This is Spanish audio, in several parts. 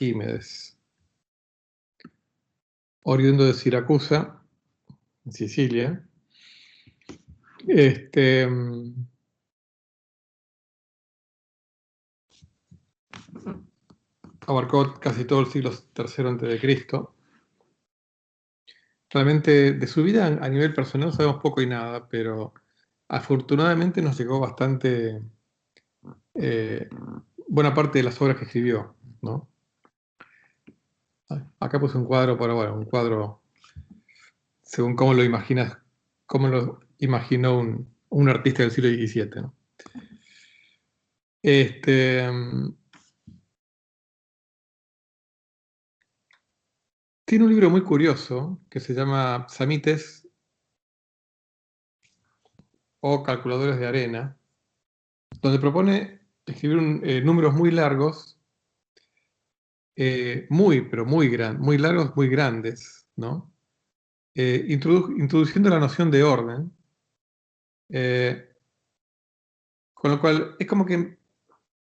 Arquímedes, oriundo de Siracusa, en Sicilia. Abarcó casi todo el siglo III a.C. Realmente de su vida a nivel personal sabemos poco y nada, pero afortunadamente nos llegó bastante buena parte de las obras que escribió, ¿no? Acá puse un cuadro, pero bueno, un cuadro según cómo lo imaginas, cómo lo imaginó un artista del siglo XVII, ¿no? Tiene un libro muy curioso que se llama Psamites o Calculadores de Arena, donde propone escribir números muy largos, pero muy largos, muy grandes, ¿no? Introduciendo la noción de orden, con lo cual es como que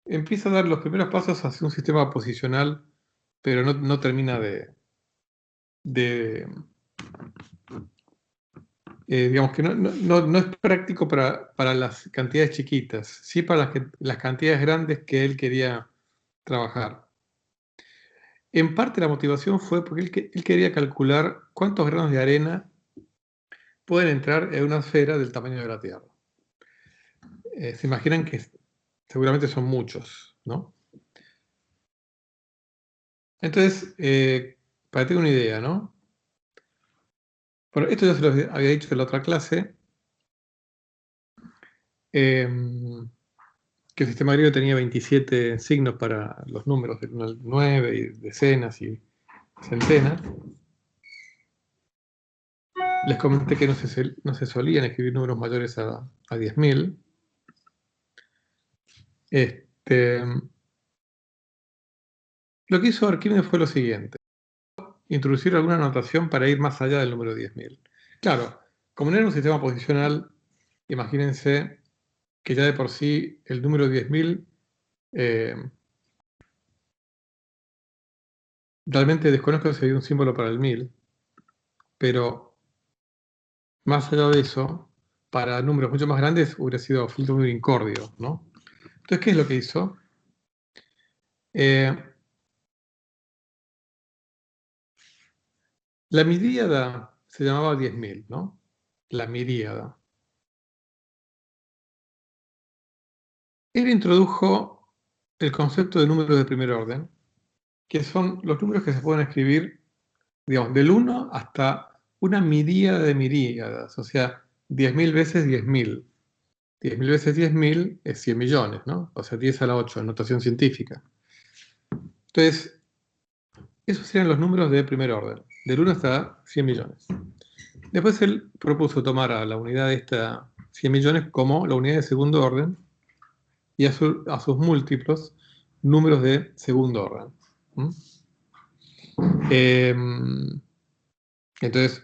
empieza a dar los primeros pasos hacia un sistema posicional, pero no termina digamos que no es práctico para las cantidades chiquitas, sí para las cantidades grandes que él quería trabajar. En parte la motivación fue porque él quería calcular cuántos granos de arena pueden entrar en una esfera del tamaño de la Tierra. Se imaginan que seguramente son muchos, ¿no? Entonces, para tener una idea, ¿no? Bueno, esto ya se lo había dicho en la otra clase, que el sistema griego tenía 27 signos para los números del 1 al 9, y decenas y centenas. Les comenté que no se solían escribir números mayores a 10.000. Lo que hizo Arquímedes fue lo siguiente: introducir alguna notación para ir más allá del número 10.000. Claro, como no era un sistema posicional, imagínense que ya de por sí el número 10.000 realmente desconozco si hay un símbolo para el 1000, pero más allá de eso, para números mucho más grandes hubiera sido absolutamente un incordio, ¿no? Entonces, ¿qué es lo que hizo? La miríada se llamaba 10.000, ¿no? La miríada. Él introdujo el concepto de números de primer orden, que son los números que se pueden escribir, digamos, del 1 hasta una miríada de miríadas, o sea, 10.000 veces 10.000. 10.000 veces 10.000 es 100 millones, ¿no? O sea, 10 a la 8 en notación científica. Entonces, esos serían los números de primer orden, del 1 hasta 100 millones. Después él propuso tomar a la unidad de esta 100 millones como la unidad de segundo orden y a sus múltiplos números de segundo orden. Entonces,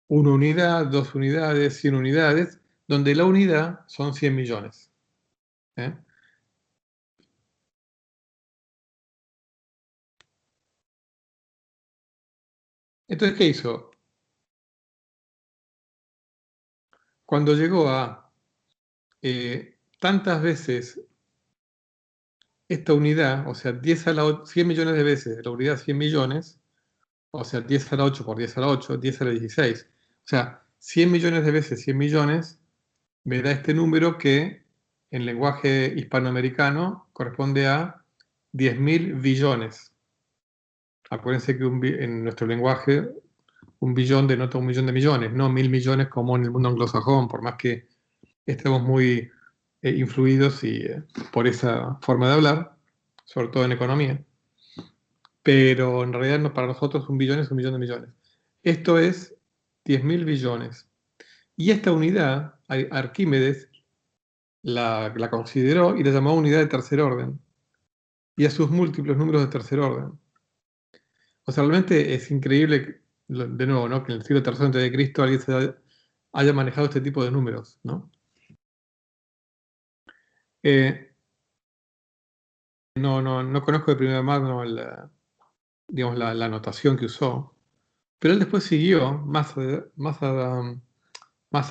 una unidad, 2 unidades, 100 unidades, donde la unidad son 100 millones. Entonces, ¿qué hizo? Cuando llegó a tantas veces esta unidad, o sea, 10 a la 8, 100 millones de veces la unidad 100 millones, o sea, 10 a la 8 por 10 a la 8, 10 a la 16. O sea, 100 millones de veces 100 millones me da este número que en lenguaje hispanoamericano corresponde a 10.000 billones. Acuérdense que en nuestro lenguaje un billón denota 1 millón de millones, no 1.000 millones como en el mundo anglosajón, por más que estemos muy influidos por esa forma de hablar, sobre todo en economía. Pero en realidad para nosotros un billón es 1 millón de millones. Esto es 10.000 billones. Y esta unidad, Arquímedes la consideró y la llamó unidad de tercer orden, y a sus múltiplos números de tercer orden. O sea, realmente es increíble, de nuevo, ¿no?, que en el siglo III a.C. alguien haya manejado este tipo de números, ¿no? no conozco de primera mano digamos, la notación que usó, pero él después siguió más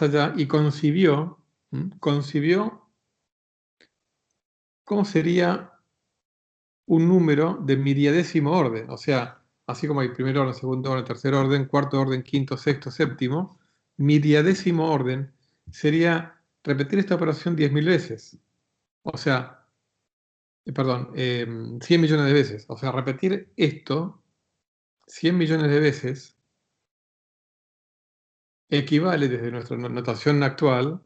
allá y concibió cómo sería un número de miriadésimo orden, o sea, así como hay primer orden, segundo orden, tercer orden, cuarto orden, quinto, sexto, séptimo, miriadésimo orden sería repetir esta operación 10.000 veces. O sea, perdón, 100 millones de veces. O sea, repetir esto 100 millones de veces equivale desde nuestra notación actual,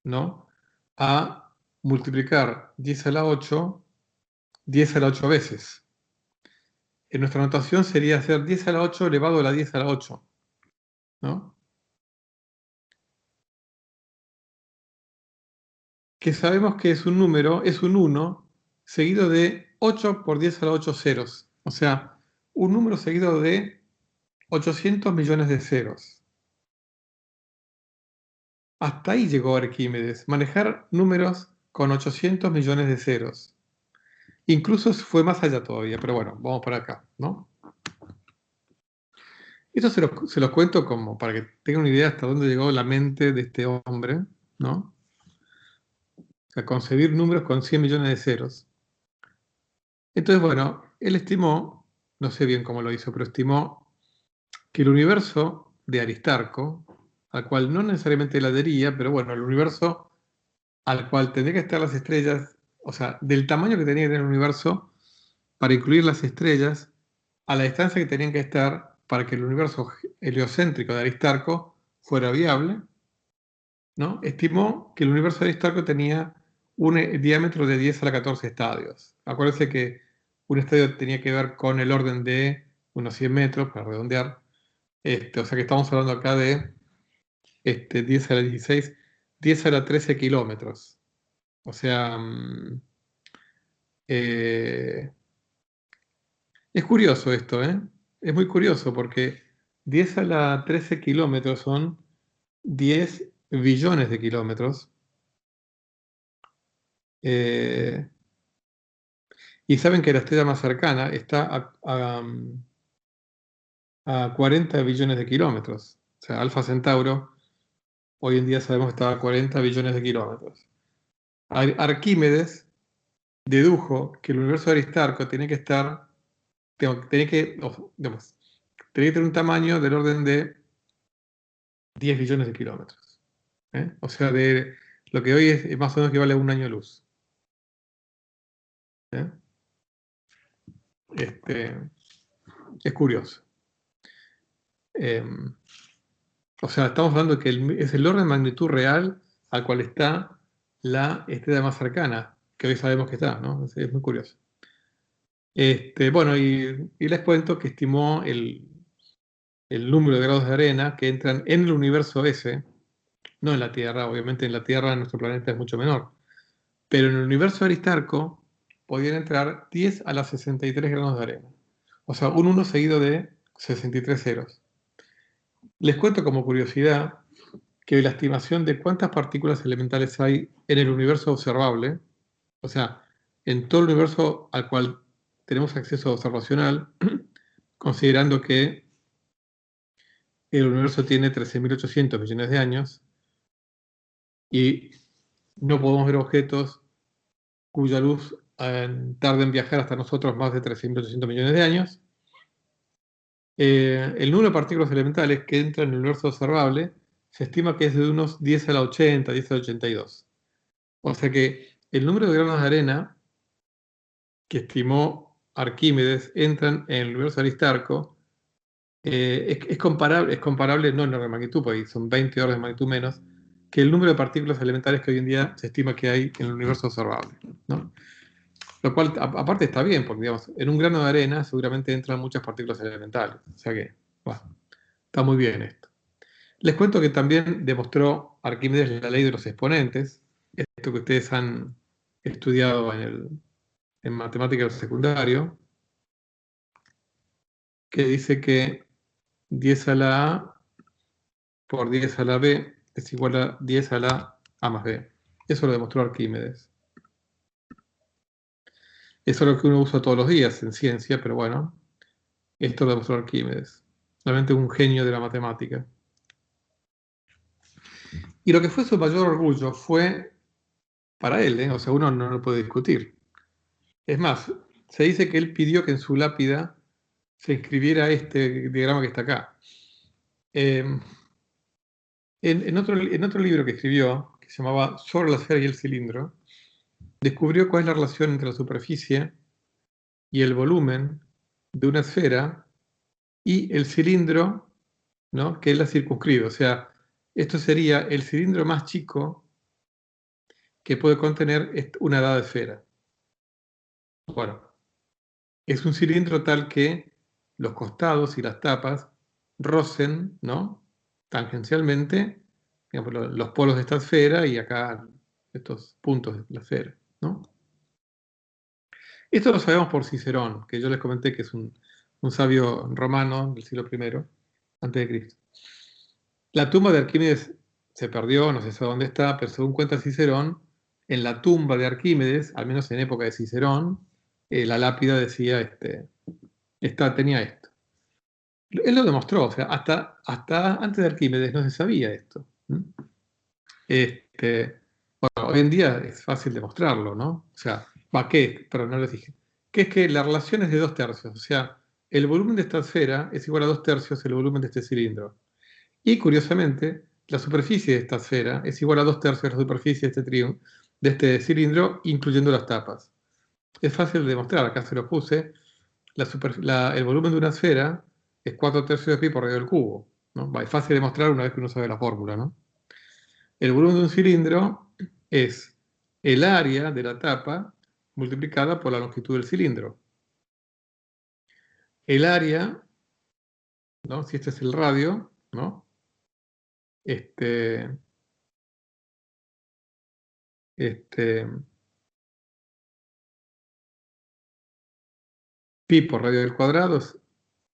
¿no?, a multiplicar 10 a la 8, 10 a la 8 veces. En nuestra notación sería hacer 10 a la 8 elevado a la 10 a la 8, ¿no? Que sabemos que es un número, es un 1 seguido de 8 por 10 a la 8 ceros. O sea, un número seguido de 800 millones de ceros. Hasta ahí llegó Arquímedes, manejar números con 800 millones de ceros. Incluso fue más allá todavía, pero bueno, vamos para acá, ¿no? Esto se los cuento como para que tengan una idea hasta dónde llegó la mente de este hombre, ¿no? O sea, concebir números con 100 millones de ceros. Entonces, bueno, él estimó, no sé bien cómo lo hizo, pero estimó que el universo de Aristarco, al cual no necesariamente él adhería, pero bueno, el universo al cual tendría que estar las estrellas, o sea, del tamaño que tenía que tener el universo para incluir las estrellas, a la distancia que tenían que estar para que el universo heliocéntrico de Aristarco fuera viable, ¿no? Estimó que el universo de Aristarco tenía un diámetro de 10 a la 14 estadios. Acuérdense que un estadio tenía que ver con el orden de unos 100 metros, para redondear. O sea que estamos hablando acá de 10 a la 16, 10 a la 13 kilómetros. O sea, eh, es curioso esto, ¿eh? Es muy curioso porque 10 a la 13 kilómetros son 10 billones de kilómetros. Eh, y saben que la estrella más cercana está a 40 billones de kilómetros. O sea, Alfa Centauro, hoy en día sabemos que está a 40 billones de kilómetros. Arquímedes dedujo que el universo de Aristarco tenía que estar, digamos, tenía que tener un tamaño del orden de 10 billones de kilómetros. O sea, de lo que hoy es más o menos equivale a un año luz. ¿eh? Este, es curioso. Eh, o sea, estamos hablando de que es el orden de magnitud real al cual está la estrella más cercana, que hoy sabemos que está, ¿no? Es muy curioso. Bueno, y les cuento que estimó el número de grados de arena que entran en el universo ese, no en la Tierra, obviamente en la Tierra nuestro planeta es mucho menor, pero en el universo de Aristarco podían entrar 10 a la 63 grados de arena. O sea, un 1 seguido de 63 ceros. Les cuento como curiosidad que la estimación de cuántas partículas elementales hay en el universo observable, o sea, en todo el universo al cual tenemos acceso observacional, considerando que el universo tiene 13.800 millones de años y no podemos ver objetos cuya luz tarde en viajar hasta nosotros más de 13.800 millones de años. El número de partículas elementales que entran en el universo observable se estima que es de unos 10 a la 80, 10 a la 82. O sea que el número de granos de arena que estimó Arquímedes entran en el universo de Aristarco es comparable, no en orden de magnitud, porque son 20 órdenes de magnitud menos, que el número de partículas elementales que hoy en día se estima que hay en el universo observable, ¿no? Lo cual, aparte, está bien, porque digamos, en un grano de arena seguramente entran muchas partículas elementales. O sea que, bueno, está muy bien esto. Les cuento que también demostró Arquímedes la ley de los exponentes, esto que ustedes han estudiado en matemáticas secundario, que dice que 10 a la A por 10 a la B es igual a 10 a la A más B. Eso lo demostró Arquímedes. Eso es lo que uno usa todos los días en ciencia, pero bueno, esto lo demostró Arquímedes. Realmente un genio de la matemática. Y lo que fue su mayor orgullo fue para él, o sea, uno no lo puede discutir. Es más, se dice que él pidió que en su lápida se escribiera este diagrama que está acá. En otro libro que escribió, que se llamaba Sobre la esfera y el cilindro, descubrió cuál es la relación entre la superficie y el volumen de una esfera y el cilindro, ¿no?, que él la circunscribe. O sea, esto sería el cilindro más chico que puede contener una dada esfera. Bueno, es un cilindro tal que los costados y las tapas rocen, ¿no?, tangencialmente, digamos, los polos de esta esfera y acá estos puntos de la esfera, ¿no? Esto lo sabemos por Cicerón, que yo les comenté que es un sabio romano del siglo I antes de Cristo. La tumba de Arquímedes se perdió, no se sabe dónde está, pero según cuenta Cicerón, en la tumba de Arquímedes, al menos en época de Cicerón, la lápida decía, tenía esto. Él lo demostró, o sea, hasta antes de Arquímedes no se sabía esto. Bueno, hoy en día es fácil demostrarlo, ¿no? O sea, pero no les dije. Que es que la relación es de 2/3, o sea, el volumen de esta esfera es igual a 2/3 el volumen de este cilindro. Y curiosamente, la superficie de esta esfera es igual a 2/3 de la superficie de este cilindro, incluyendo las tapas. Es fácil de demostrar, acá se lo puse. El volumen de una esfera es 4/3 de pi por radio del cubo, ¿no? Es fácil de demostrar una vez que uno sabe la fórmula, ¿no? El volumen de un cilindro es el área de la tapa multiplicada por la longitud del cilindro. El área, ¿no?, si este es el radio, ¿no?, pi por radio del cuadrado es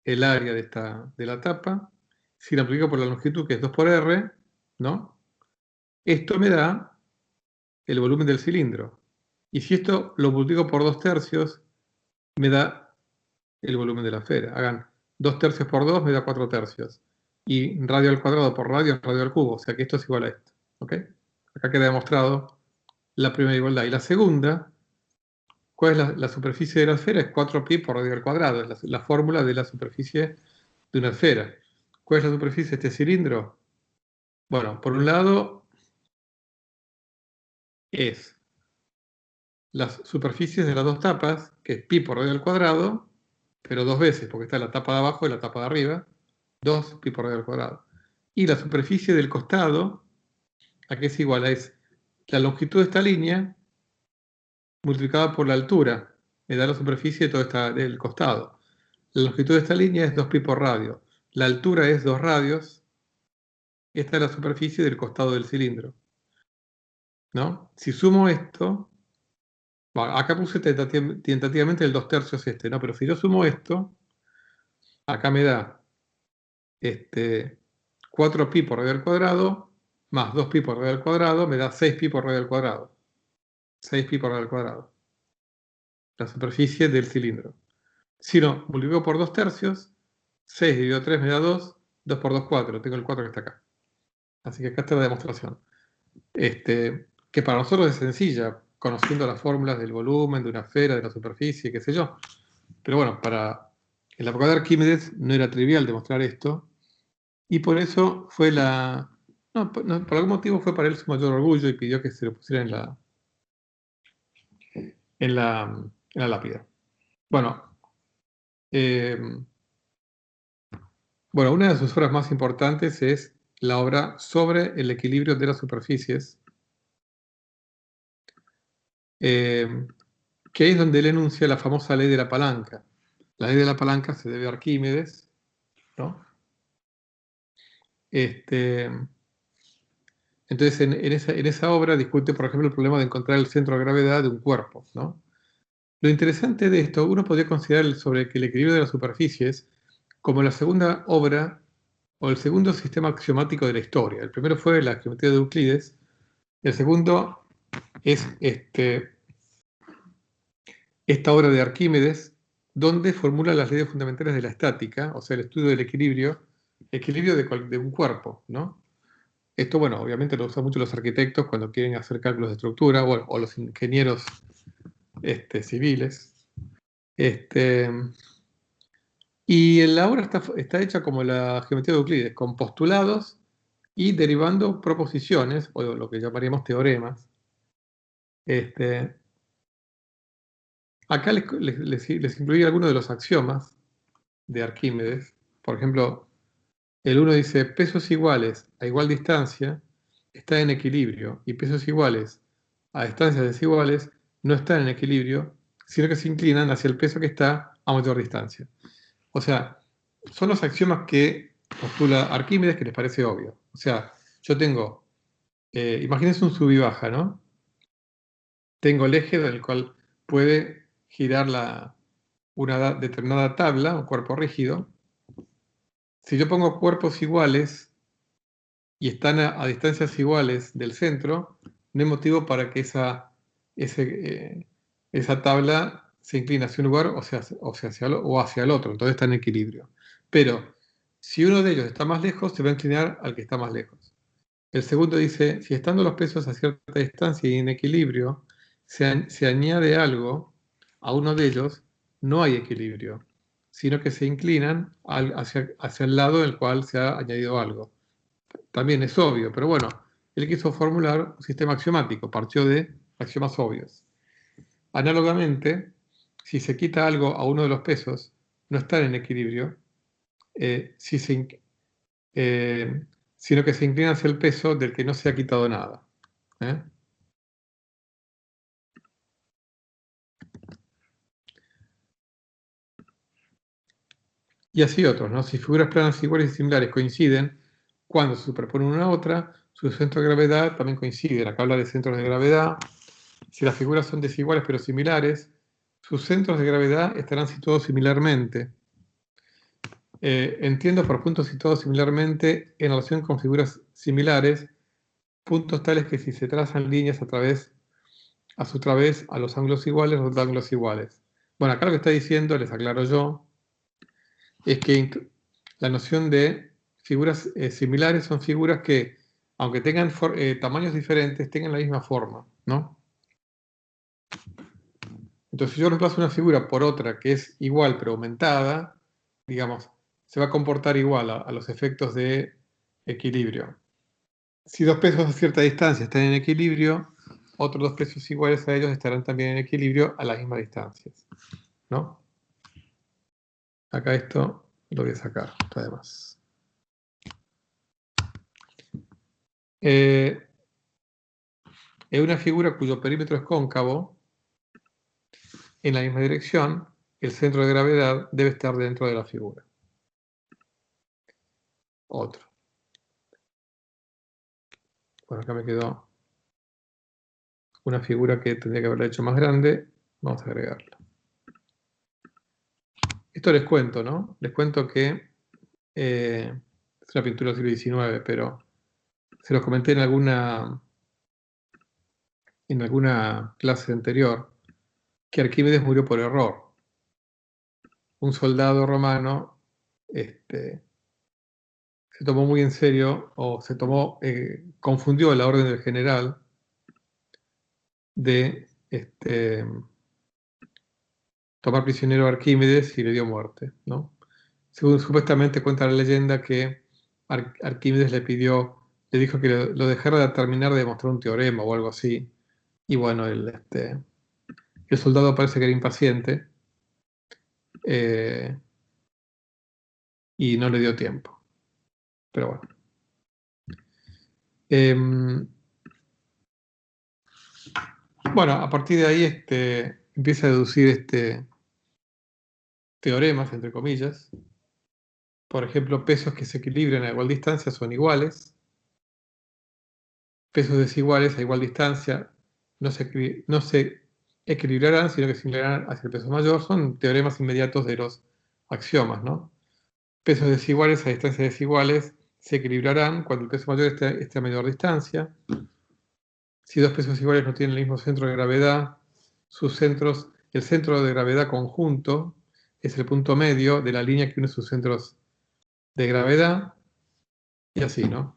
el área de la tapa. Si la multiplico por la longitud, que es 2 por r, ¿no?, esto me da el volumen del cilindro. Y si esto lo multiplico por 2/3, me da el volumen de la esfera. Hagan 2/3 por 2 me da 4/3. Y radio al cuadrado por radio es radio al cubo. O sea que esto es igual a esto. ¿Ok? Acá queda demostrado la primera igualdad. Y la segunda, ¿cuál es la superficie de la esfera? Es 4pi por radio al cuadrado. Es la fórmula de la superficie de una esfera. ¿Cuál es la superficie de este cilindro? Bueno, por un lado es las superficies de las dos tapas, que es pi por radio al cuadrado, pero dos veces, porque está la tapa de abajo y la tapa de arriba, 2 pi por radio al cuadrado. Y la superficie del costado, ¿a qué es igual? Es la longitud de esta línea multiplicada por la altura, me da la superficie de del costado. La longitud de esta línea es 2 pi por radio. La altura es 2 radios. Esta es la superficie del costado del cilindro, ¿no? Si sumo esto, acá puse tentativamente el 2/3 ¿no? Pero si yo sumo esto, acá me da 4pi por radio al cuadrado más 2pi por radio al cuadrado me da 6pi por radio al cuadrado. 6pi por radio al cuadrado. La superficie del cilindro. Si no, multiplico por 2/3, 6 dividido 3 me da 2, 2 por 2, 4. Tengo el 4 que está acá. Así que acá está la demostración. Que para nosotros es sencilla, conociendo las fórmulas del volumen, de una esfera, de la superficie, qué sé yo. Pero bueno, en la época de Arquímedes no era trivial demostrar esto, y por eso fue por algún motivo fue para él su mayor orgullo y pidió que se lo pusiera en la lápida. Bueno, una de sus obras más importantes es la obra sobre el equilibrio de las superficies, que es donde él enuncia la famosa ley de la palanca. La ley de la palanca se debe a Arquímedes, ¿no? Entonces, en esa obra discute, por ejemplo, el problema de encontrar el centro de gravedad de un cuerpo, ¿no? Lo interesante de esto, uno podría considerar sobre el equilibrio de las superficies como la segunda obra o el segundo sistema axiomático de la historia. El primero fue la geometría de Euclides, el segundo es esta obra de Arquímedes, donde formula las leyes fundamentales de la estática, o sea, el estudio del equilibrio de un cuerpo, ¿no? Esto, bueno, obviamente lo usan mucho los arquitectos cuando quieren hacer cálculos de estructura, o los ingenieros civiles. Y la obra está hecha como la geometría de Euclides, con postulados y derivando proposiciones, o lo que llamaríamos teoremas. Acá les incluí algunos de los axiomas de Arquímedes. Por ejemplo, el uno dice, pesos iguales a igual distancia están en equilibrio, y pesos iguales a distancias desiguales no están en equilibrio, sino que se inclinan hacia el peso que está a mayor distancia. O sea, son los axiomas que postula Arquímedes, que les parece obvio. O sea, yo tengo, imagínense un sub y baja, ¿no? Tengo el eje del cual puede girar una determinada tabla, un cuerpo rígido. Si yo pongo cuerpos iguales y están a distancias iguales del centro, no hay motivo para que esa tabla se incline hacia un lugar o hacia el otro, entonces está en equilibrio. Pero si uno de ellos está más lejos, se va a inclinar al que está más lejos. El segundo dice, si estando los pesos a cierta distancia y en equilibrio, se añade algo a uno de ellos, no hay equilibrio, sino que se inclinan hacia el lado en el cual se ha añadido algo. También es obvio, pero bueno, él quiso formular un sistema axiomático, partió de axiomas obvios. Análogamente, si se quita algo a uno de los pesos, no están en equilibrio, sino que se inclina hacia el peso del que no se ha quitado nada. Y así otros, ¿no? Si figuras planas iguales y similares coinciden, cuando se superponen una a otra, su centro de gravedad también coincide. Acá habla de centros de gravedad. Si las figuras son desiguales pero similares, sus centros de gravedad estarán situados similarmente. Entiendo por puntos situados similarmente en relación con figuras similares, puntos tales que si se trazan líneas a su través a los ángulos iguales, los ángulos iguales. Bueno, acá lo que está diciendo, les aclaro yo, es que la noción de figuras similares son figuras que, aunque tengan tamaños diferentes, tengan la misma forma, ¿no? Entonces, si yo reemplazo una figura por otra que es igual pero aumentada, digamos, se va a comportar igual a los efectos de equilibrio. Si dos pesos a cierta distancia están en equilibrio, otros dos pesos iguales a ellos estarán también en equilibrio a las mismas distancias, ¿no? Acá esto lo voy a sacar, además. Es una figura cuyo perímetro es cóncavo, en la misma dirección, el centro de gravedad debe estar dentro de la figura. Otro. Bueno, acá me quedó una figura que tendría que haberla hecho más grande. Vamos a agregarla. Esto les cuento, ¿no? Les cuento que es una pintura del siglo XIX, pero se los comenté en alguna clase anterior, que Arquímedes murió por error. Un soldado romano se tomó muy en serio, o confundió la orden del general de tomar prisionero a Arquímedes y le dio muerte, ¿no? Supuestamente cuenta la leyenda que Arquímedes le dijo que lo dejara de terminar de demostrar un teorema o algo así. Y bueno, el soldado parece que era impaciente y no le dio tiempo. Pero bueno. Bueno, a partir de ahí empieza a deducir teoremas, entre comillas. Por ejemplo, pesos que se equilibran a igual distancia son iguales. Pesos desiguales a igual distancia no se equilibrarán, sino que se inclinarán hacia el peso mayor. Son teoremas inmediatos de los axiomas, ¿no? Pesos desiguales a distancias desiguales se equilibrarán cuando el peso mayor esté a menor distancia. Si dos pesos iguales no tienen el mismo centro de gravedad, sus centros el centro de gravedad conjunto es el punto medio de la línea que une sus centros de gravedad, y así, ¿no?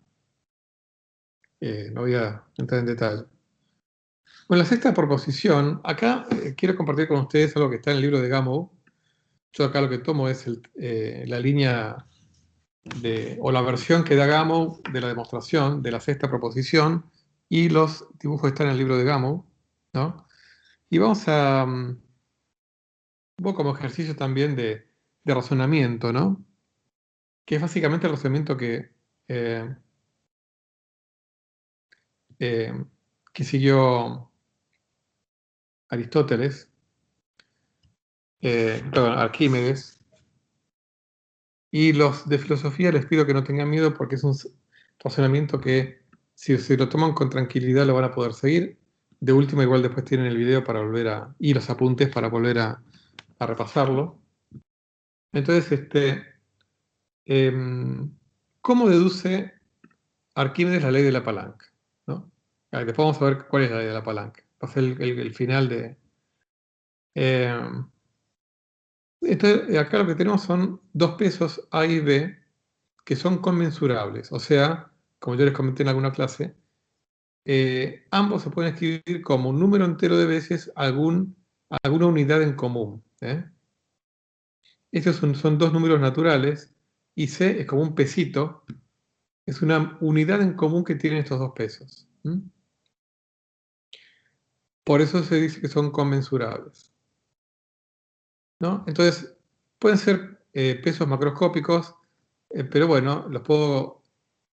No voy a entrar en detalle. Bueno, la sexta proposición, acá quiero compartir con ustedes algo que está en el libro de Gamow. Yo acá lo que tomo es la línea o la versión que da Gamow de la demostración de la sexta proposición, y los dibujos están en el libro de Gamow, ¿no? Y vamos a, un poco como ejercicio también de razonamiento, ¿no? Que es básicamente el razonamiento eh, eh, que siguió Aristóteles, perdón, Arquímedes. Y los de filosofía les pido que no tengan miedo, porque es un razonamiento que, si se lo toman con tranquilidad, lo van a poder seguir. De última, igual después tienen el video para volver y los apuntes para volver a repasarlo. Entonces, ¿cómo deduce Arquímedes la ley de la palanca? ¿No? Después vamos a ver cuál es la ley de la palanca. Va a ser el final de... entonces, acá lo que tenemos son dos pesos A y B que son conmensurables. O sea, como yo les comenté en alguna clase, ambos se pueden escribir como un número entero de veces alguna unidad en común. Estos son dos números naturales, y C es como un pesito, es una unidad en común que tienen estos dos pesos. Por eso se dice que son conmensurables, ¿no? Entonces, pueden ser pesos macroscópicos, pero bueno,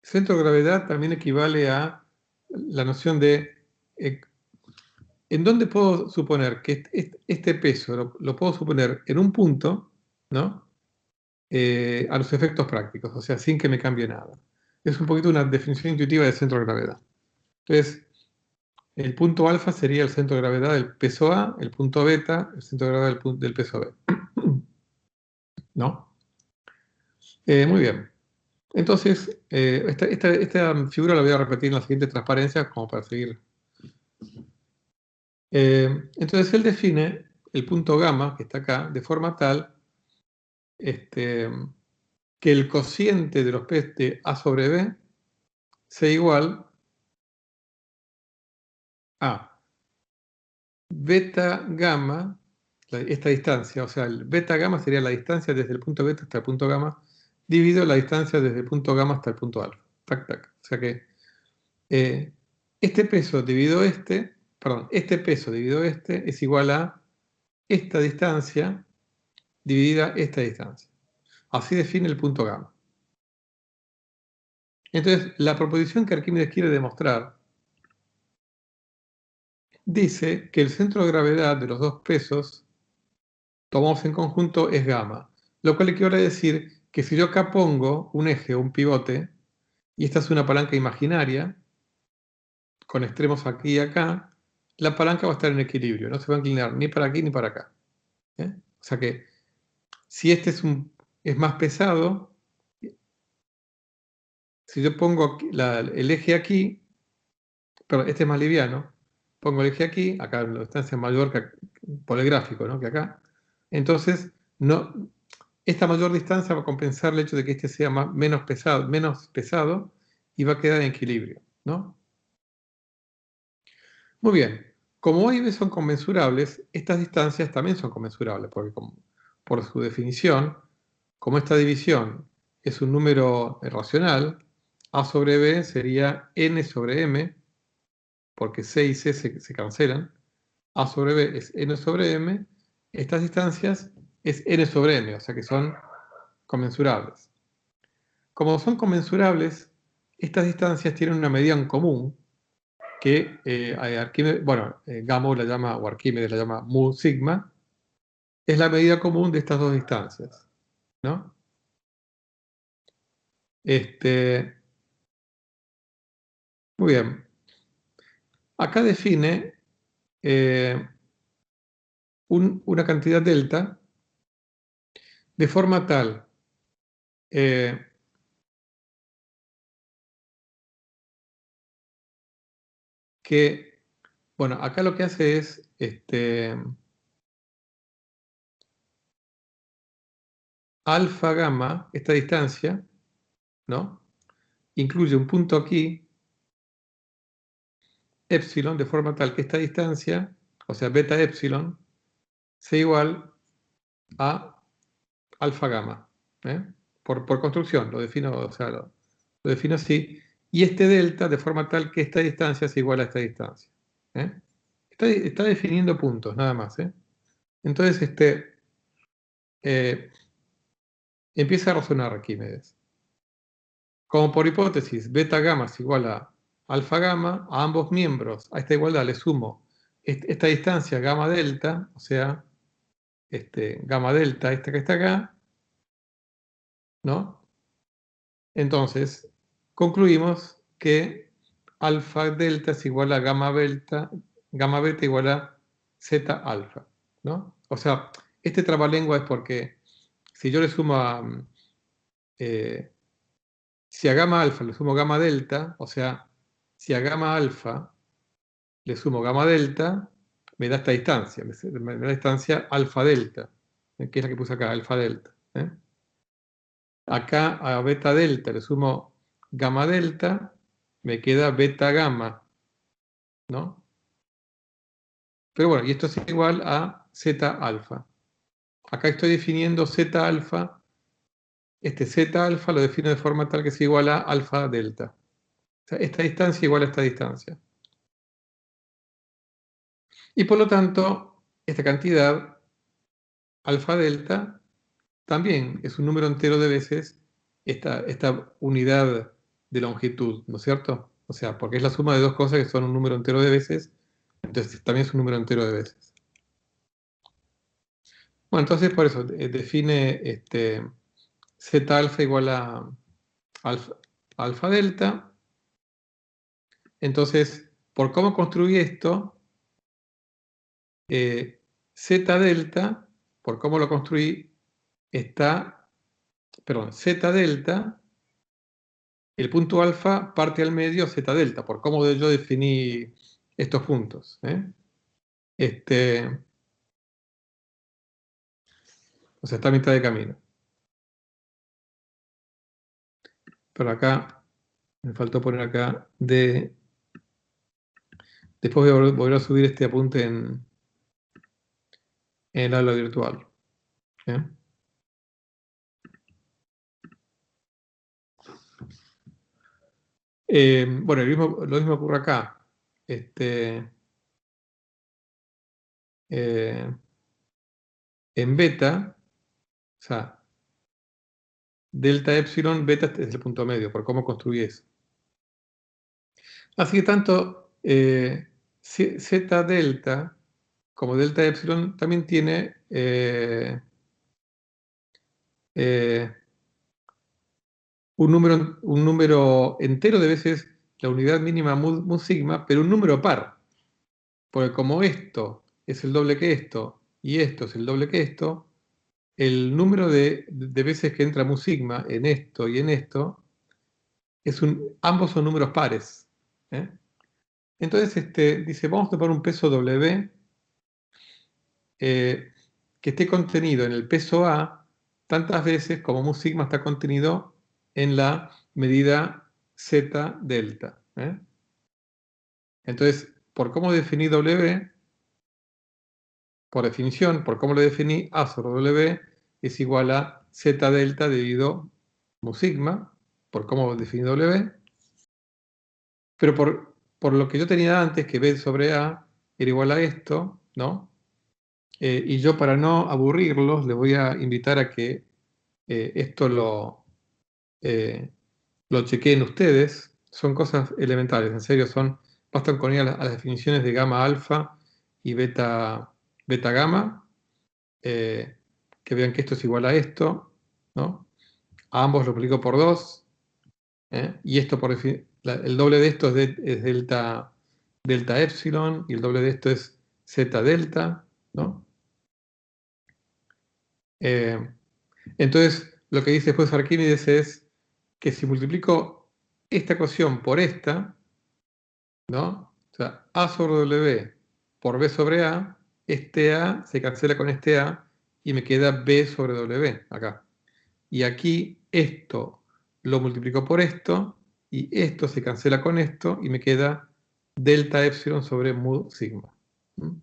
centro de gravedad también equivale a la noción de ¿en dónde puedo suponer que este peso lo puedo suponer en un punto, ¿no? A los efectos prácticos, o sea, sin que me cambie nada. Es un poquito una definición intuitiva del centro de gravedad. Entonces, el punto alfa sería el centro de gravedad del peso A, el punto beta, el centro de gravedad del peso B. ¿No? Muy bien. Entonces, esta figura la voy a repetir en la siguiente transparencia como para seguir. Entonces, él define el punto gamma, que está acá, de forma tal que el cociente de los P de A sobre B sea igual a beta gamma, esta distancia, o sea, el beta gamma sería la distancia desde el punto beta hasta el punto gamma, dividido la distancia desde el punto gamma hasta el punto alfa. Tac, tac. O sea que eh, este peso dividido este peso dividido este es igual a esta distancia dividida esta distancia. Así define el punto gamma. Entonces, la proposición que Arquímedes quiere demostrar dice que el centro de gravedad de los dos pesos tomados en conjunto es gamma, lo cual equivale a decir que si yo acá pongo un eje o un pivote, y esta es una palanca imaginaria, con extremos aquí y acá, la palanca va a estar en equilibrio, no se va a inclinar ni para aquí ni para acá. O sea que si este es más pesado, si yo pongo el eje aquí, perdón, este es más liviano, pongo el eje aquí, acá la distancia es mayor por el gráfico, ¿no? Que acá. Entonces, esta mayor distancia va a compensar el hecho de que este sea menos pesado, y va a quedar en equilibrio, ¿no? Muy bien. Como A y B son conmensurables, estas distancias también son conmensurables, porque por su definición, como esta división es un número racional, A sobre B sería n sobre m, porque C y C se cancelan. A sobre B es n sobre m. Estas distancias es n sobre m, o sea que son conmensurables. Como son conmensurables, estas distancias tienen una medida en común que Gamow la llama, o Arquímedes la llama mu sigma. Es la medida común de estas dos distancias, ¿no? Muy bien. Acá define una cantidad delta de forma tal eh, que, bueno, acá lo que hace es alfa gamma, esta distancia, ¿no? Incluye un punto aquí, epsilon, de forma tal que esta distancia, o sea, beta epsilon, sea igual a alfa gamma. ¿Eh? Por construcción, lo defino, o sea, lo defino así. Y este delta de forma tal que esta distancia es igual a esta distancia. ¿Eh? Está definiendo puntos, nada más. ¿Eh? Entonces, empieza a razonar Arquímedes. Como por hipótesis, beta gamma es igual a alfa gamma, a ambos miembros, a esta igualdad le sumo esta distancia gamma delta, o sea, gamma delta, esta que está acá, ¿no? Entonces, concluimos que alfa delta es igual a gamma beta igual a zeta alfa, ¿no? O sea, este trabalengua es porque si yo le sumo si a gamma alfa le sumo gamma delta, o sea, si a gamma alfa le sumo gamma delta, me da esta distancia, me da la distancia alfa delta, que es la que puse acá, alfa delta. Acá a beta delta le sumo gamma delta, me queda beta gamma, ¿no? Pero bueno, y esto es igual a zeta alfa. Acá estoy definiendo zeta alfa, este zeta alfa lo defino de forma tal que es igual a alfa delta. O sea, esta distancia igual a esta distancia. Y por lo tanto, esta cantidad, alfa delta, también es un número entero de veces esta unidad de longitud, ¿no es cierto? O sea, porque es la suma de dos cosas que son un número entero de veces, entonces también es un número entero de veces. Bueno, entonces por eso define zeta alfa igual a alfa, alfa delta. Entonces, por cómo construí esto, zeta delta, por cómo lo construí, zeta delta, el punto alfa parte al medio zeta delta, por cómo yo definí estos puntos. O sea, está a mitad de camino. Pero acá, me faltó poner acá de... Después voy a volver a subir este apunte en el aula virtual. ¿Eh? Bueno, lo mismo ocurre acá. Eh, en beta, o sea, delta epsilon, beta es el punto medio, por cómo construí eso. Así que tanto z delta como delta epsilon también tiene un número entero de veces la unidad mínima mu sigma, pero un número par. Porque como esto es el doble que esto y esto es el doble que esto, el número de veces que entra mu sigma en esto y en esto, ambos son números pares. ¿Eh? Entonces dice, vamos a tomar un peso W que esté contenido en el peso A tantas veces como mu sigma está contenido en la medida Z delta. Entonces, por cómo definí W, por definición, por cómo lo definí, A sobre W es igual a Z delta dividido mu sigma, por cómo definí W, pero por lo que yo tenía antes, que B sobre A era igual a esto, ¿no? Y yo, para no aburrirlos, les voy a invitar a que esto lo chequeen ustedes. Son cosas elementales, en serio, bastan con ir a las definiciones de gamma alfa y beta gamma, que vean que esto es igual a esto, ¿no? A ambos lo multiplico por 2, y esto el doble de esto es delta epsilon, y el doble de esto es zeta delta, ¿no? Entonces, lo que dice después Arquímedes es que si multiplico esta ecuación por esta, ¿no? O sea, A sobre W por B sobre A, este A se cancela con este A y me queda B sobre W acá. y aquí esto lo multiplico por esto, y esto se cancela con esto, y me queda delta epsilon sobre mu sigma. ¿Mm?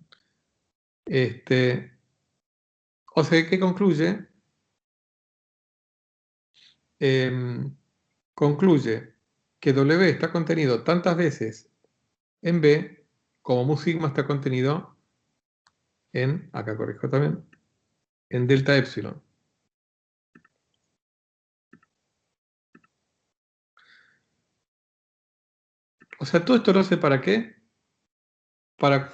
O sea, ¿qué concluye? Concluye que W está contenido tantas veces en B como mu sigma está contenido en, acá corrijo también, en delta epsilon. O sea, todo esto lo hace ¿para qué? Para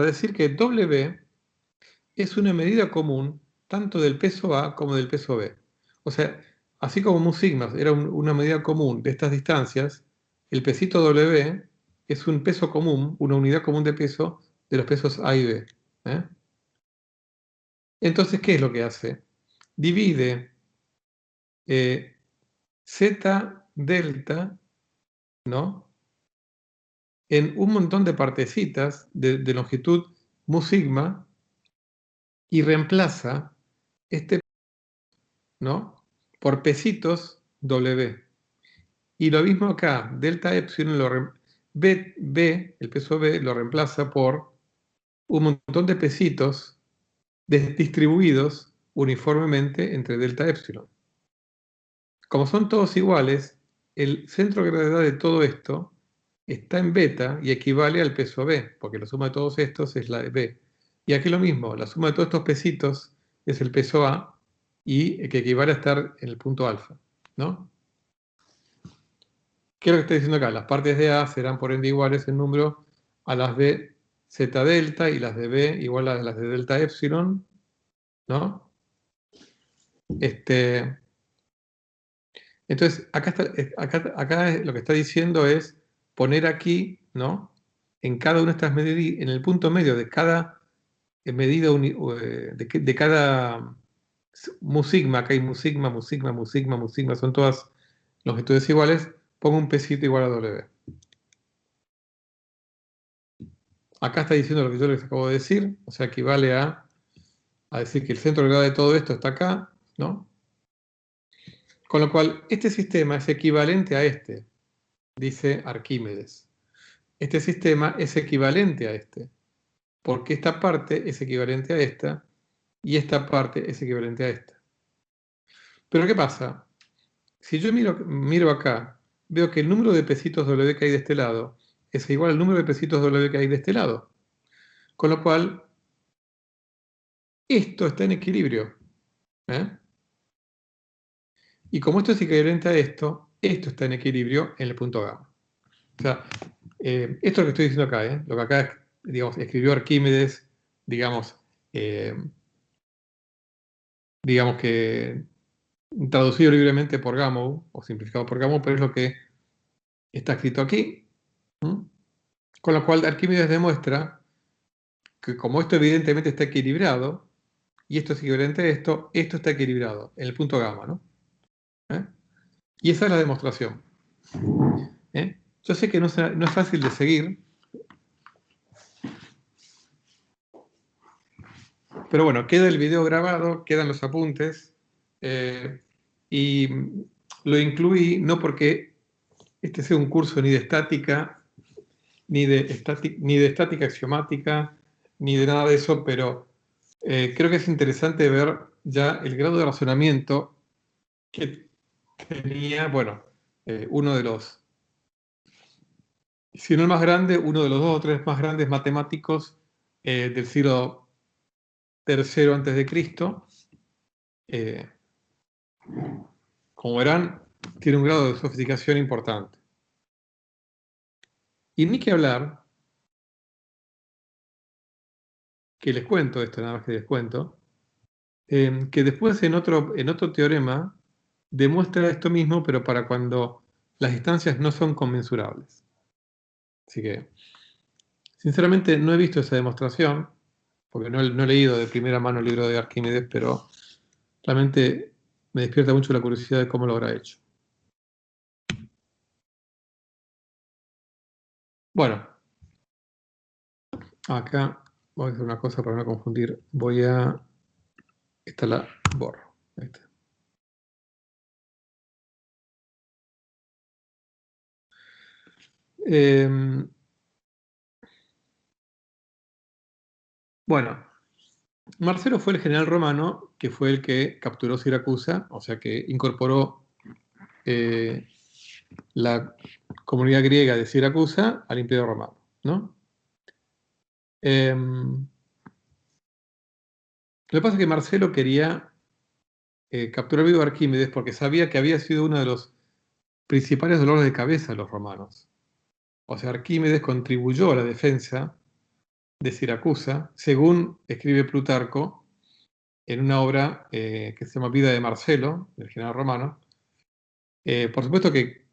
decir que W es una medida común tanto del peso A como del peso B. O sea, así como mu sigma era una medida común de estas distancias, el pesito W es un peso común, una unidad común de peso de los pesos A y B. ¿eh? Entonces, ¿qué es lo que hace? Divide Z delta, ¿no? En un montón de partecitas de longitud mu sigma y reemplaza este, ¿no? Por pesitos W. Y lo mismo acá, delta epsilon, B, el peso B, lo reemplaza por un montón de pesitos distribuidos uniformemente entre delta epsilon. Como son todos iguales, el centro de gravedad de todo esto está en beta y equivale al peso B, porque la suma de todos estos es la de B. Y aquí lo mismo, la suma de todos estos pesitos es el peso A y que equivale a estar en el punto alfa, ¿no? ¿Qué es lo que está diciendo acá? Las partes de A serán por ende iguales en número a las de z delta y las de B igual a las de delta epsilon, ¿no? Entonces, acá lo que está diciendo es poner aquí, ¿no? En cada una de estas medidas, en el punto medio de cada medida, de cada mu sigma, acá hay mu sigma, mu sigma, mu sigma, mu sigma, son todas longitudes iguales, pongo un pesito igual a W. Acá está diciendo lo que yo les acabo de decir, o sea, equivale a decir que el centro de gravedad de todo esto está acá, ¿no? Con lo cual, este sistema es equivalente a este, dice Arquímedes. Este sistema es equivalente a este, porque esta parte es equivalente a esta, y esta parte es equivalente a esta. Pero ¿qué pasa? Si yo miro acá, veo que el número de pesitos W que hay de este lado es igual al número de pesitos W que hay de este lado. Con lo cual, esto está en equilibrio. ¿eh? Y como esto es equivalente a esto está en equilibrio en el punto gamma. O sea, esto es lo que estoy diciendo acá, lo que acá, digamos, escribió Arquímedes, digamos, digamos que traducido libremente por Gamow, o simplificado por Gamow, pero es lo que está escrito aquí. ¿Mm? Con lo cual Arquímedes demuestra que como esto evidentemente está equilibrado, y esto es equivalente a esto está equilibrado en el punto gamma, ¿no? ¿Eh? Y esa es la demostración. Yo sé que no es fácil de seguir, pero bueno, queda el video grabado, quedan los apuntes, y lo incluí no porque este sea un curso ni de estática, ni de estática axiomática, ni de nada de eso, pero creo que es interesante ver ya el grado de razonamiento que tenía, bueno, uno de los, si no el más grande, uno de los dos o tres más grandes matemáticos del siglo III antes de Cristo. Como verán, tiene un grado de sofisticación importante. Y ni que hablar, que les cuento esto, nada más que les cuento, que después en otro teorema demuestra esto mismo, pero para cuando las distancias no son conmensurables. Así que, sinceramente, no he visto esa demostración, porque no he leído de primera mano el libro de Arquímedes, pero realmente me despierta mucho la curiosidad de cómo lo habrá hecho. Bueno, acá voy a hacer una cosa para no confundir. Esta la borro. Ahí está. Bueno, Marcelo fue el general romano que fue el que capturó Siracusa, o sea que incorporó la comunidad griega de Siracusa al Imperio Romano, ¿no? Lo que pasa es que Marcelo quería capturar vivo a Arquímedes porque sabía que había sido uno de los principales dolores de cabeza de los romanos. O sea, Arquímedes contribuyó a la defensa de Siracusa, según escribe Plutarco en una obra que se llama Vida de Marcelo, del general romano. Por supuesto que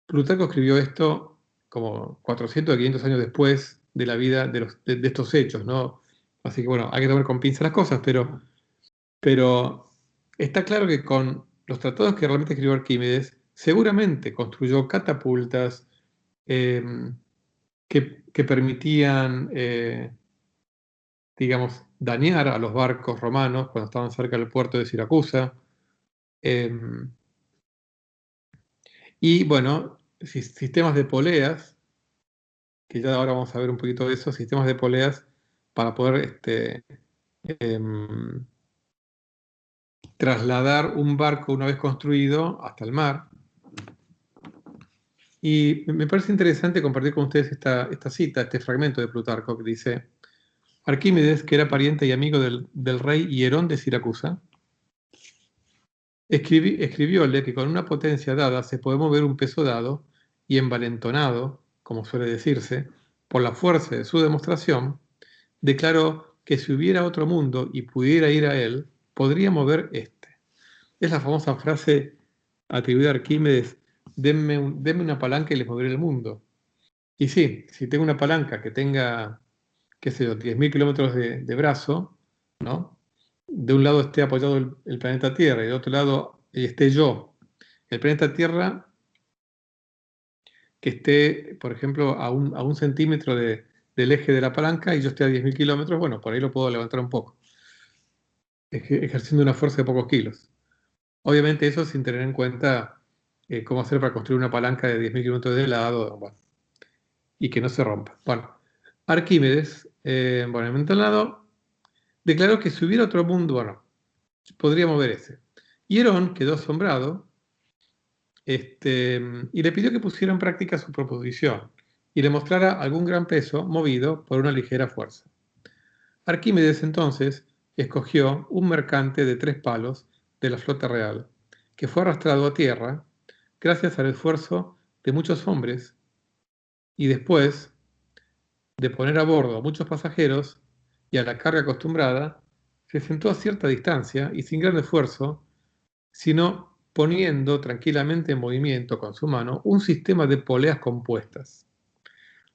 Plutarco escribió esto como 400 o 500 años después de la vida de estos hechos, ¿no? Así que bueno, hay que tomar con pinzas las cosas, pero está claro que con los tratados que realmente escribió Arquímedes, seguramente construyó catapultas eh, que permitían, digamos, dañar a los barcos romanos cuando estaban cerca del puerto de Siracusa. Eh, y bueno, sistemas de poleas, que ya ahora vamos a ver un poquito de eso, sistemas de poleas para poder em, trasladar un barco una vez construido hasta el mar. Y me parece interesante compartir con ustedes esta cita, este fragmento de Plutarco que dice: Arquímedes, que era pariente y amigo del rey Hierón de Siracusa, escribióle que con una potencia dada se puede mover un peso dado y envalentonado, como suele decirse, por la fuerza de su demostración, declaró que si hubiera otro mundo y pudiera ir a él, podría mover este. Es la famosa frase atribuida a Arquímedes: denme una palanca y les moveré el mundo. Y sí, si tengo una palanca que tenga, qué sé yo, 10.000 kilómetros de brazo, ¿no? De un lado esté apoyado el planeta Tierra y de otro lado esté yo, el planeta Tierra que esté, por ejemplo, a un centímetro del eje de la palanca y yo esté a 10.000 kilómetros, bueno, por ahí lo puedo levantar un poco, ejerciendo una fuerza de pocos kilos. Obviamente eso sin tener en cuenta cómo hacer para construir una palanca de 10.000 kilómetros de lado, bueno, y que no se rompa. Bueno, Arquímedes, bueno, en el lado, declaró que si hubiera otro mundo, bueno, podría mover ese. Hierón quedó asombrado y le pidió que pusiera en práctica su proposición y le mostrara algún gran peso movido por una ligera fuerza. Arquímedes entonces escogió un mercante de 3 palos de la flota real, que fue arrastrado a tierra gracias al esfuerzo de muchos hombres y después de poner a bordo a muchos pasajeros y a la carga acostumbrada, se sentó a cierta distancia y sin gran esfuerzo, sino poniendo tranquilamente en movimiento con su mano un sistema de poleas compuestas.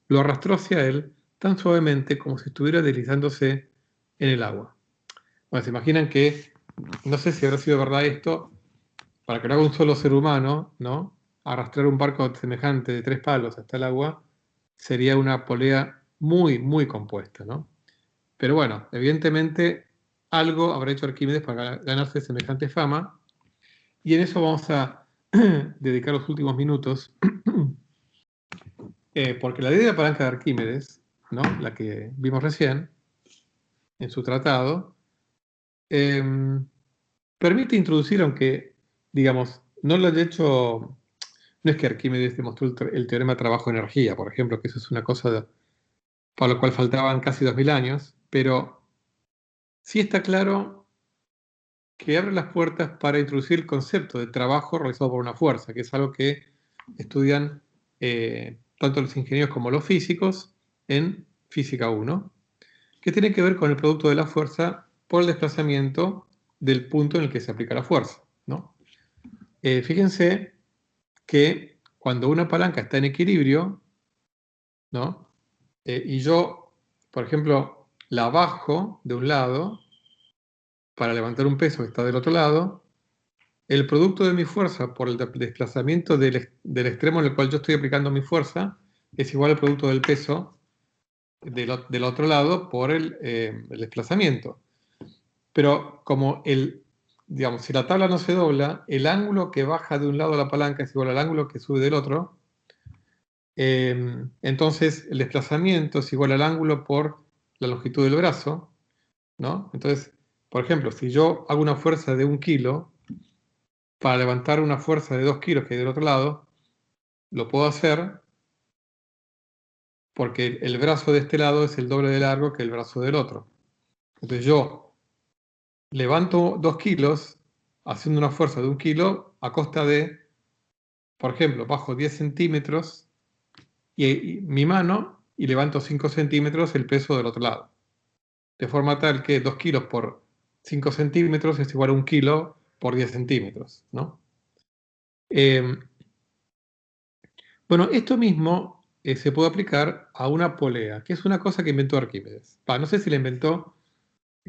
Lo arrastró hacia él tan suavemente como si estuviera deslizándose en el agua. Bueno, se imaginan que, no sé si habrá sido verdad esto, para que lo haga un solo ser humano, ¿no? Arrastrar un barco semejante de 3 palos hasta el agua sería una polea muy, muy compuesta, ¿no? Pero bueno, evidentemente algo habrá hecho Arquímedes para ganarse semejante fama, y en eso vamos a dedicar los últimos minutos, porque la idea de la palanca de Arquímedes, ¿no? La que vimos recién en su tratado, eh, permite introducir, aunque, digamos, no lo haya hecho, no es que Arquímedes demostró el teorema trabajo-energía, por ejemplo, que eso es una cosa para lo cual faltaban casi 2000 años, pero sí está claro que abre las puertas para introducir el concepto de trabajo realizado por una fuerza, que es algo que estudian tanto los ingenieros como los físicos en Física 1, que tiene que ver con el producto de la fuerza por el desplazamiento del punto en el que se aplica la fuerza, ¿no? Fíjense que cuando una palanca está en equilibrio, ¿no? Y yo, por ejemplo, la bajo de un lado para levantar un peso que está del otro lado, el producto de mi fuerza por el desplazamiento del extremo en el cual yo estoy aplicando mi fuerza es igual al producto del peso del otro lado por el desplazamiento. Pero como digamos, si la tabla no se dobla, el ángulo que baja de un lado de la palanca es igual al ángulo que sube del otro, Entonces, el desplazamiento es igual al ángulo por la longitud del brazo, ¿no? Entonces, por ejemplo, si yo hago una fuerza de 1 kilo para levantar una fuerza de 2 kilos que hay del otro lado, lo puedo hacer porque el brazo de este lado es el doble de largo que el brazo del otro. Entonces yo levanto 2 kilos haciendo una fuerza de 1 kilo a costa de, por ejemplo, bajo 10 centímetros y mi mano y levanto 5 centímetros el peso del otro lado. De forma tal que 2 kilos por 5 centímetros es igual a 1 kilo por 10 centímetros, ¿no? Bueno, esto mismo se puede aplicar a una polea, que es una cosa que inventó Arquímedes. No sé si la inventó,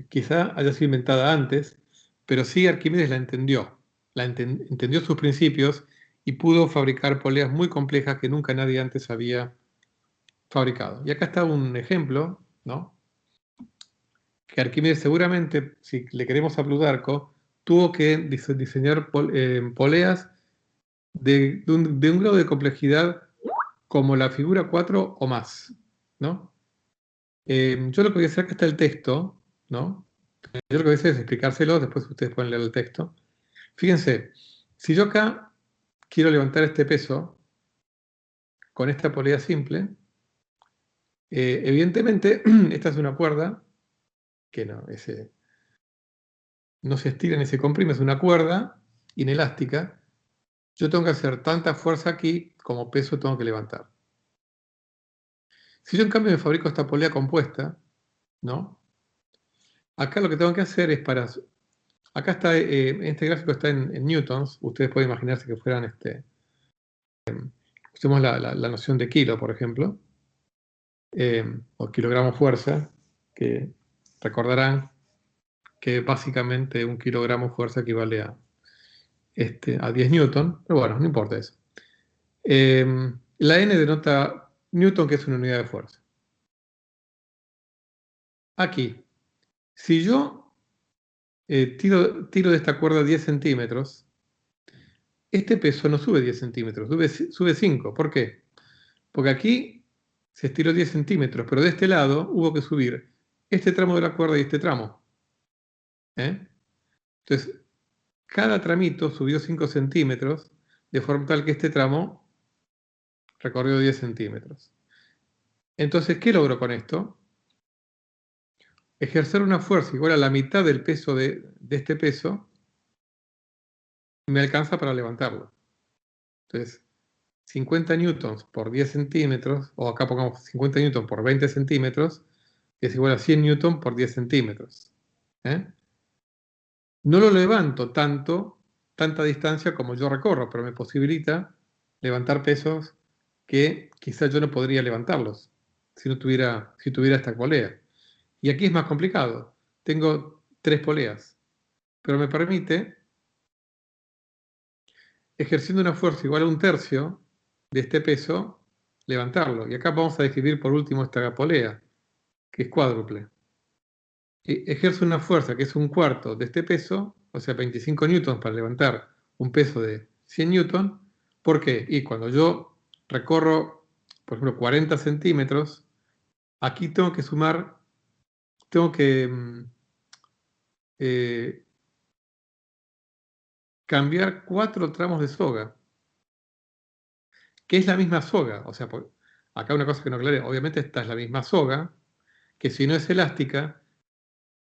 quizá haya sido inventada antes, pero sí Arquímedes la entendió. Entendió sus principios y pudo fabricar poleas muy complejas que nunca nadie antes había fabricado. Y acá está un ejemplo, ¿no? Que Arquímedes seguramente, si le queremos a Plutarco, tuvo que diseñar poleas de un grado de complejidad como la figura 4 o más, ¿no? Yo lo que voy a hacer, acá está el texto, ¿no? Yo lo que voy a hacer es explicárselo, después ustedes pueden leer el texto. Fíjense, si yo acá quiero levantar este peso con esta polea simple, evidentemente esta es una cuerda que no se estira ni se comprime, es una cuerda inelástica. Yo tengo que hacer tanta fuerza aquí como peso tengo que levantar. Si yo en cambio me fabrico esta polea compuesta, ¿no? Acá lo que tengo que hacer es acá está, este gráfico está en newtons, ustedes pueden imaginarse que fueran, usemos la noción de kilo, por ejemplo, o kilogramo fuerza, que recordarán que básicamente 1 kilogramo fuerza equivale a 10 newton, pero bueno, no importa eso. La N denota newton, que es una unidad de fuerza. Aquí, si yo tiro de esta cuerda 10 centímetros, este peso no sube 10 centímetros, sube 5. ¿Por qué? Porque aquí se estiró 10 centímetros, pero de este lado hubo que subir este tramo de la cuerda y este tramo. Entonces, cada tramito subió 5 centímetros, de forma tal que este tramo recorrió 10 centímetros. Entonces, ¿qué logro con esto? Ejercer una fuerza igual a la mitad del peso de este peso me alcanza para levantarlo. Entonces, 50 newtons por 10 centímetros, o acá pongamos 50 newtons por 20 centímetros, es igual a 100 newtons por 10 centímetros. No lo levanto tanta distancia como yo recorro, pero me posibilita levantar pesos que quizás yo no podría levantarlos si tuviera esta polea. Y aquí es más complicado. Tengo 3 poleas, pero me permite, ejerciendo una fuerza igual a 1/3 de este peso, levantarlo. Y acá vamos a describir por último esta polea, que es cuádruple. Ejerce una fuerza que es 1/4 de este peso, o sea, 25 newtons para levantar un peso de 100 newtons. ¿Por qué? Y cuando yo recorro, por ejemplo, 40 centímetros, aquí tengo que eh, cambiar 4 tramos de soga, que es la misma soga. O sea, acá una cosa que no aclaré, obviamente esta es la misma soga, que si no es elástica,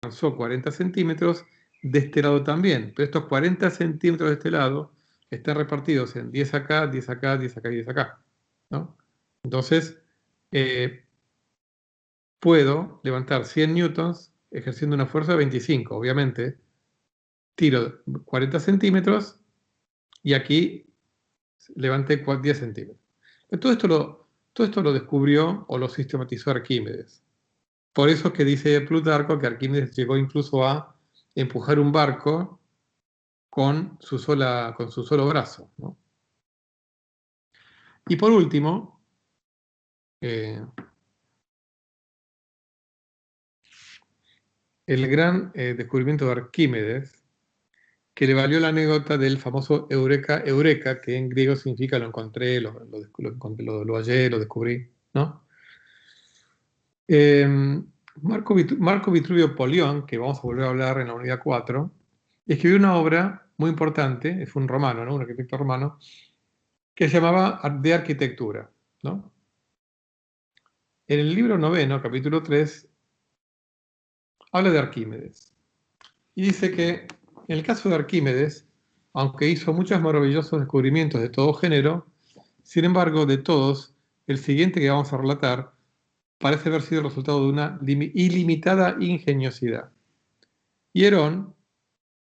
avanzó 40 centímetros, de este lado también, pero estos 40 centímetros de este lado están repartidos en 10 acá, 10 acá, 10 acá y 10 acá, ¿no? Entonces, puedo levantar 100 newtons ejerciendo una fuerza de 25, obviamente, tiro 40 centímetros y aquí levanté 10 centímetros. Todo esto lo descubrió o lo sistematizó Arquímedes. Por eso es que dice Plutarco que Arquímedes llegó incluso a empujar un barco con su solo brazo, ¿no? Y por último, eh, el gran descubrimiento de Arquímedes, que le valió la anécdota del famoso Eureka, Eureka, que en griego significa lo encontré, lo hallé, lo descubrí, ¿no? Marco Vitruvio Polión, que vamos a volver a hablar en la unidad 4, escribió una obra muy importante, fue un romano, ¿no? Un arquitecto romano, que se llamaba De Arquitectura, ¿no? En el libro 9, capítulo 3, habla de Arquímedes. Y dice que en el caso de Arquímedes, aunque hizo muchos maravillosos descubrimientos de todo género, sin embargo, de todos, el siguiente que vamos a relatar parece haber sido el resultado de una ilimitada ingeniosidad. Hierón,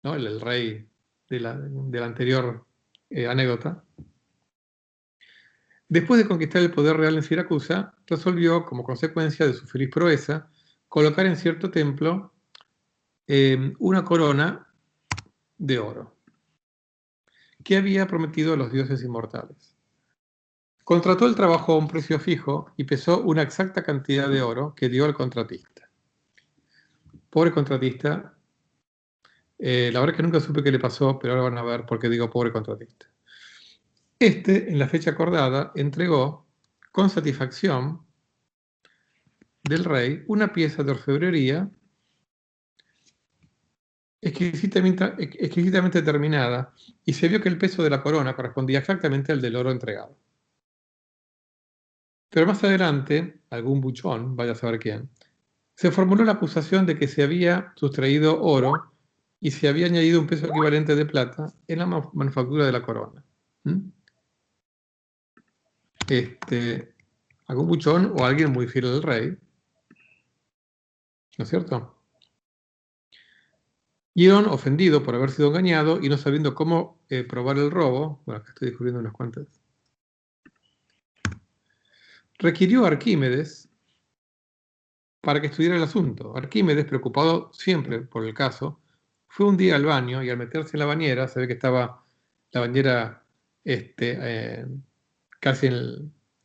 ¿no? El rey de la anterior anécdota, después de conquistar el poder real en Siracusa, resolvió, como consecuencia de su feliz proeza, colocar en cierto templo una corona de oro que había prometido a los dioses inmortales. Contrató el trabajo a un precio fijo y pesó una exacta cantidad de oro que dio al contratista. Pobre contratista, la verdad es que nunca supe qué le pasó, pero ahora van a ver por qué digo pobre contratista. En la fecha acordada, entregó con satisfacción del rey una pieza de orfebrería exquisitamente terminada, y se vio que el peso de la corona correspondía exactamente al del oro entregado. Pero más adelante, algún buchón, vaya a saber quién, se formuló la acusación de que se había sustraído oro y se había añadido un peso equivalente de plata en la manufactura de la corona. Algún buchón o alguien muy fiel al rey, ¿no es cierto? Hierón, ofendido por haber sido engañado y no sabiendo cómo probar el robo, bueno, acá estoy descubriendo unas cuantas, requirió a Arquímedes para que estudiara el asunto. Arquímedes, preocupado siempre por el caso, fue un día al baño y al meterse en la bañera, se ve que estaba la bañera casi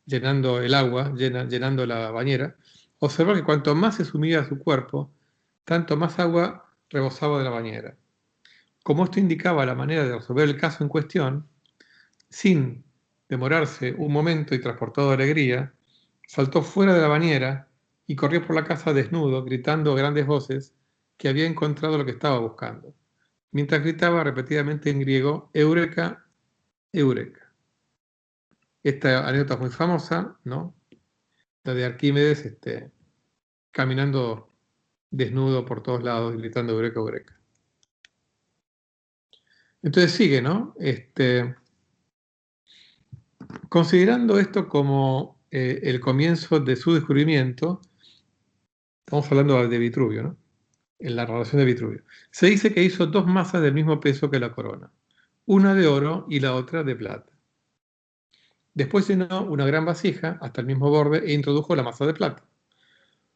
llenando el agua, llenando la bañera, observó que cuanto más se sumía a su cuerpo, tanto más agua rebosaba de la bañera. Como esto indicaba la manera de resolver el caso en cuestión, sin demorarse un momento y transportado de alegría, saltó fuera de la bañera y corrió por la casa desnudo, gritando a grandes voces que había encontrado lo que estaba buscando, mientras gritaba repetidamente en griego, Eureka, Eureka. Esta anécdota es muy famosa, ¿no? La de Arquímedes caminando desnudo por todos lados, gritando Eureka, Eureka. Entonces sigue, ¿no? Considerando esto como el comienzo de su descubrimiento, estamos hablando de Vitruvio, ¿no? En la relación de Vitruvio. Se dice que hizo dos masas del mismo peso que la corona, una de oro y la otra de plata. Después llenó una gran vasija hasta el mismo borde e introdujo la masa de plata.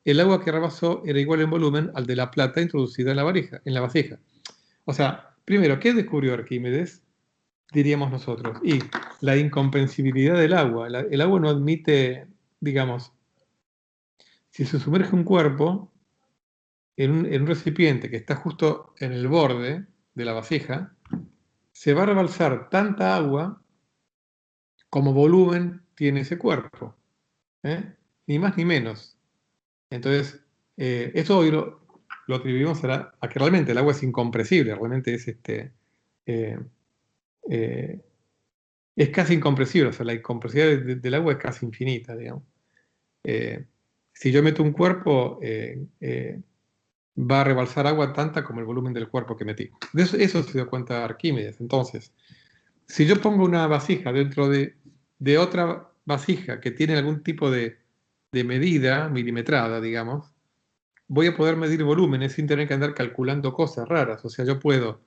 El agua que rebasó era igual en volumen al de la plata introducida en la vasija. O sea, primero, ¿qué descubrió Arquímedes? Diríamos nosotros. Y la incomprensibilidad del agua. El agua no admite, digamos, si se sumerge un cuerpo en un recipiente que está justo en el borde de la vasija, se va a rebalsar tanta agua como volumen tiene ese cuerpo. Ni más ni menos. Entonces, esto hoy lo atribuimos a que realmente el agua es incompresible, realmente es casi incompresible, o sea, la incompresibilidad del agua es casi infinita, digamos. Si yo meto un cuerpo, va a rebalsar agua tanta como el volumen del cuerpo que metí. De eso se dio cuenta Arquímedes. Entonces, si yo pongo una vasija dentro de otra vasija que tiene algún tipo de medida milimetrada, digamos, voy a poder medir volúmenes sin tener que andar calculando cosas raras. O sea, yo puedo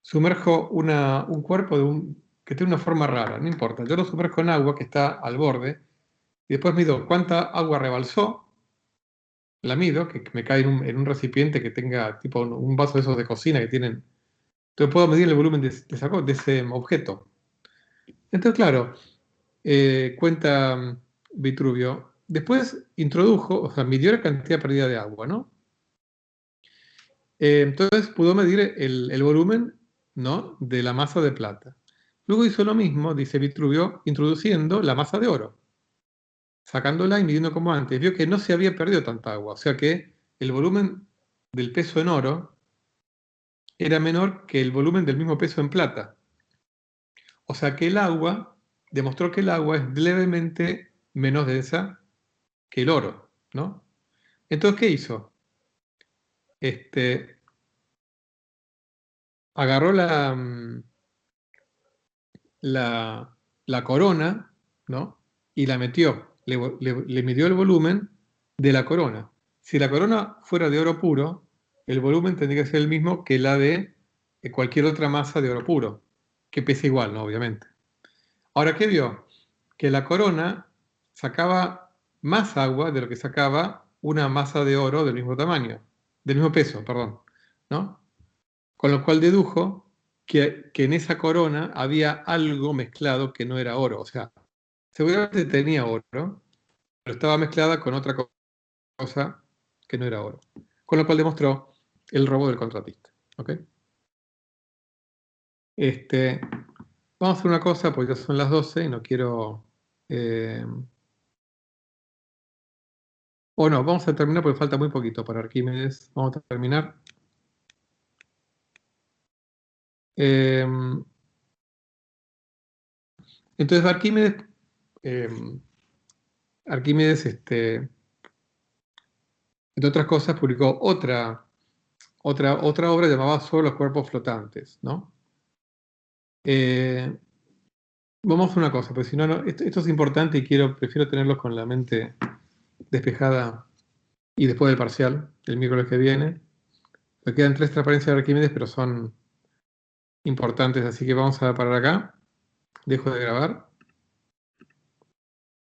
sumerjo un cuerpo que tiene una forma rara, no importa. Yo lo sumerjo en agua que está al borde y después mido cuánta agua rebalsó, la mido, que me cae en un recipiente que tenga tipo un vaso de esos de cocina que tienen. Entonces puedo medir el volumen de ese objeto. Entonces, claro, cuenta Vitruvio, después introdujo, o sea, midió la cantidad perdida de agua, ¿no? Entonces pudo medir el volumen, ¿no?, de la masa de plata. Luego hizo lo mismo, dice Vitruvio, introduciendo la masa de oro, sacándola y midiendo como antes. Vio que no se había perdido tanta agua, o sea que el volumen del peso en oro era menor que el volumen del mismo peso en plata. O sea que el agua, demostró que el agua es levemente menos densa que el oro, ¿no? Entonces, ¿qué hizo? Agarró la corona, ¿no?, y la metió, le midió el volumen de la corona. Si la corona fuera de oro puro, el volumen tendría que ser el mismo que la de cualquier otra masa de oro puro, que pesa igual, ¿no?, obviamente. Ahora, ¿qué vio? Que la corona sacaba más agua de lo que sacaba una masa de oro del mismo tamaño, del mismo peso, perdón, ¿no? Con lo cual dedujo que en esa corona había algo mezclado que no era oro. O sea, seguramente tenía oro, pero estaba mezclada con otra cosa que no era oro. Con lo cual demostró el robo del contratista. ¿Ok? Vamos a hacer una cosa, porque ya son las 12 y no quiero... o no, vamos a terminar porque falta muy poquito para Arquímedes. Vamos a terminar. Eh, entonces Arquímedes, entre otras cosas, publicó otra obra llamada Sobre los cuerpos flotantes, ¿no? Vamos a hacer una cosa, porque si no, esto es importante y prefiero tenerlo con la mente despejada y después del parcial, el miércoles que viene. Me quedan 3 transparencias de Arquímedes, pero son importantes, así que vamos a parar acá. Dejo de grabar.